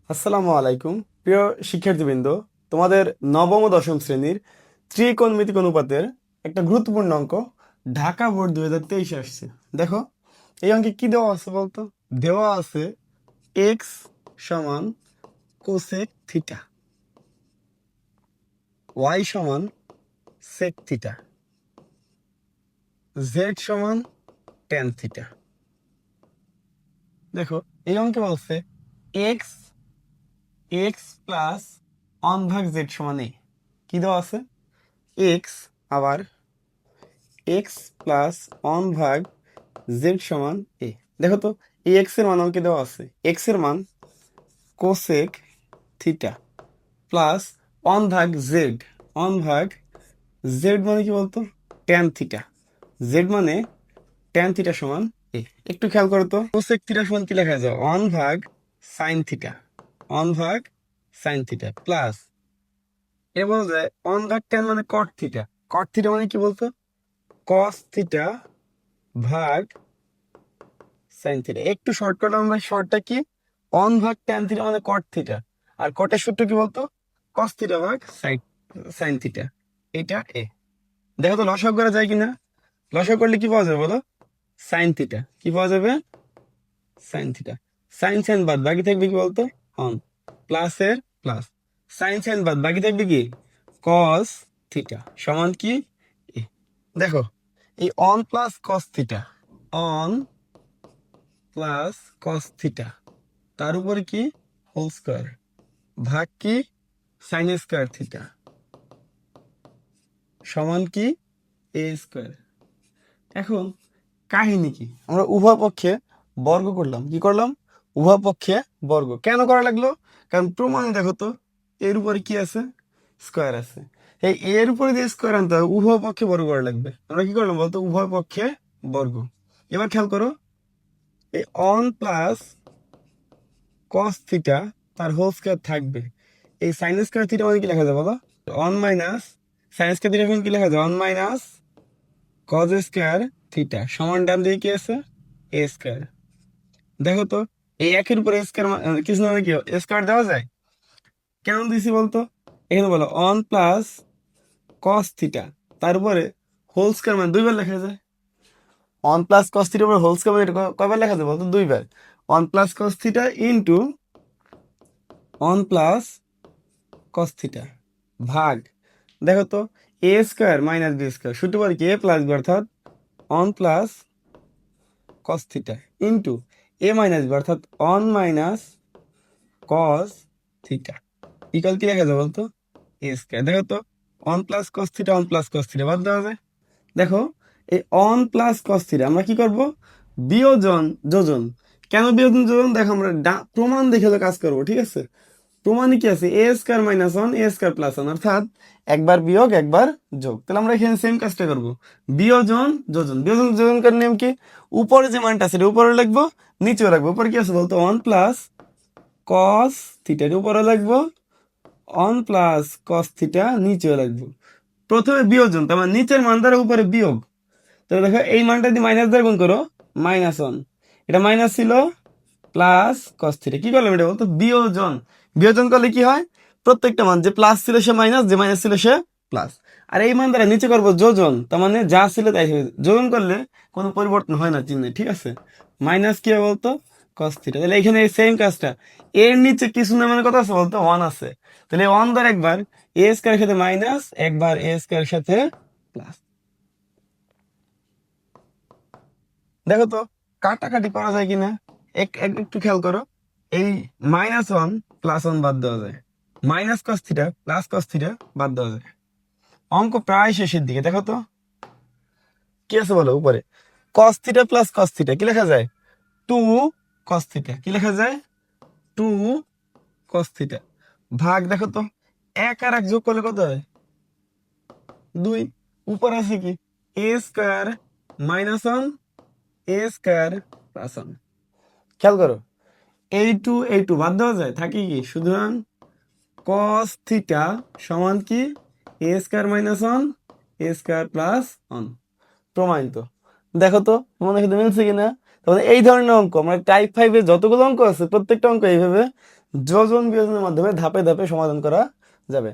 আসসালামু আলাইকুম প্রিয় শিক্ষার্থীবৃন্দ। তোমাদের নবম ও দশম শ্রেণীর ত্রিকোণমিতিক অনুপাতের একটা গুরুত্বপূর্ণ অঙ্ক ঢাকা বোর্ড 2023 আসছে। দেখো এই অঙ্কে কি দেওয়া আছে বলতো? দেওয়া আছে এক্স সমান কোসেক থিটা, ওয়াই সমান সেক থিটা, জেড সমান ট্যান থিটা। দেখো এই অঙ্কে বলছে এক্স এক্স প্লাস 1/z সমান এ। কি দেওয়া আছে? এক্স আবার এক্স প্লাস 1/z সমান এ। দেখো তো এই এক্স এর মান আমাকে দেওয়া আছে। এক্স এর মান cosec theta plus 1/z। 1/z মানে কি বলতো? Tan theta. জেড মানে ট্যান থিটা সমান এ। একটু খেয়াল করো তো, কোসেক থিটা সমান কি লেখা যায়? 1/sin theta. 1/sin theta plus এ বলা যায় 1/tan মানে কট থিটা। কট থিটা মানে কি বলতো? কস থিটা ভাগ সাইন থিটা। একটু শর্টকাট, আমরা শর্টটা কি? 1/tan থিটা মানে কট থিটা, আর কটের সূত্র কি বলতো? কস থিটা ভাগ সাইন থিটা। এটা এ। দেখো তো লসাগু করা যায় কিনা? লসাগু করলে কি পাওয়া যাবে বলো? Sine theta. কি পাওয়া যাবে? Sine theta. সাইন সাইন বাদ বাকি থাকবে কি বলতো? অন। প্লাসের প্লাস, সাইন সাইন বাদ বাকি থাকবে কি? কস থিটা সমান কি এ। দেখো এই on plus cos theta, one plus cos theta, তার উপরে কি? হোল স্কয়ার ভাগ কি? সাইন স্কয়ার থিটা সমান কি? এ স্কয়ার। এখন কাহিনী কি? আমরা উভয় পক্ষে বর্গ করলাম। কি করলাম? উভয় পক্ষে বর্গ। কেন করা লাগলো? কারণ প্রমাণে দেখো তো এর উপরে কি আছে? স্কয়ার আছে। এই এর উপরে যে স্কয়ার আনতে হবে, উভয় পক্ষে বর্গ করা লাগবে। আমরা কি করলাম বলতো? উভয় পক্ষে বর্গ। এবার খেয়াল করো, এই অন প্লাস কস থিটা তার হোল স্কয়ার থাকবে। এই সাইন স্কয়ার থিটা মানে কি লেখা যায় বলো? One minus sine square theta কি লেখা যায়? One minus cause square theta সমান ডান দিকে কি আছে? এ স্কয়ার। দেখো তো এই একের উপরে স্কয়ার কিছু না কি স্কয়ার দেওয়া যায়? কেন দিছি বলতো? এখানে বলো ওয়ান প্লাস কস থিটা তার উপরে হোল স্কয়ার মানে দুইবার লেখা যায়। ওয়ান প্লাস কস থিটার উপরে হোল স্কয়ার মানে এটা কয়বার লেখা যায় বলতো? দুইবার। One plus cos theta into one plus cos theta ভাগ, দেখো তো a square minus b square সূত্র পরে কি? এ প্লাস বি অর্থাৎ one plus cos theta into a minus b অর্থাৎ one minus cos theta equal কি লেখা যায় বলতো? A square. দেখো তো one plus cos theta, one plus cos theta বাদ দেওয়া যায়। দেখো এই অন প্লাস কস থিটা আমরা কি করব? বিয়োজন যোজন। কেন বিয়োজন যোজন? দেখো আমরা প্রমাণ দেখে তো কাজ করবো, ঠিক আছে? প্রমাণে কি আছে? এ স্কয়ার মাইনাস ওয়ান এ স্কয়ার প্লাস ওয়ান, অর্থাৎ একবার বিয়োগ একবার যোগ। তাহলে আমরা এখানে সেম কাজটা করবো, বিয়োজন যোজন। বিয়োজন যোজন করার নিয়ম কি? উপরে যে মানটা আছে এটা উপরে লিখবো, নিচেও রাখবো। উপরে কি আছে বলতো? ওয়ান প্লাস কস থিটা, উপরে লিখবো ওয়ান প্লাস কস থিটা, নিচেও রাখবো। প্রথমে বিয়োজন, তার মানে নিচের মান দ্বারা উপরে বিয়োগ। তাহলে দেখো এই মানটা দিয়ে মাইনাস দ্বারা গুণ করো, মাইনাস ওয়ান। এটা মাইনাস ছিল, প্লাস কস থিটা। কি করলাম এটা বলতো? বিয়োজন। বিয়োজন করলে কি হয়? প্রত্যেকটা মান, যে প্লাস ছিল সে মাইনাস, যে মাইনাস ছিল সে প্লাস। আর এই মান দ্বারা নিচে করবো যোজন, তার মানে যা ছিল তাই হবে। যোজন করলে কোনো পরিবর্তন হয় না চিহ্নে, ঠিক আছে? মাইনাস কি হবে বলতো? Cos theta. তাহলে এখানে এই সেম কাজটা, এর নিচে কিছু না মানে কত আছে বলতো? ওয়ান আছে। তাহলে ওয়ান দ্বারা একবার এ স্কয়ার সাথে মাইনাস, একবার এ স্কয়ার সাথে প্লাস। দেখো তো কাটাকাটি করা যায় কিনা? একটু খেয়াল করো, এই মাইনাস ওয়ান প্লাস ওয়ান বাদ দেওয়া যায়, minus cos theta plus cos theta বাদ দেওয়া যায়। অঙ্ক প্রায় শেষের দিকে। দেখো তো কি আছে বলো? উপরে cos theta plus cos theta কি লেখা যায়? Two cos theta. কি লেখা যায়? টু কস থিটা ভাগ, দেখো তো এক আর এক যোগ করলে কত হয়? দুই। উপর আছে কি? এ স্কয়ার মাইনাস ওয়ান এ স্কয়ার প্লাস ওয়ান। খেয়াল করো এই টু বাদ দেওয়া যায়, থাকে কি? সুতরাং কস থিটা সমান কি? এ স্কয়ার মাইনাস ওয়ান এ স্কয়ার প্লাস ওয়ান। প্রমাণিত। দেখো তো মনে সাথে মিলছে কিনা? তাহলে এই ধরনের অঙ্ক আমরা টাইপ 5 এ যতগুলো অঙ্ক আছে প্রত্যেকটা অঙ্ক এইভাবে যোজন বিয়োজনের মাধ্যমে ধাপে ধাপে সমাধান করা যাবে।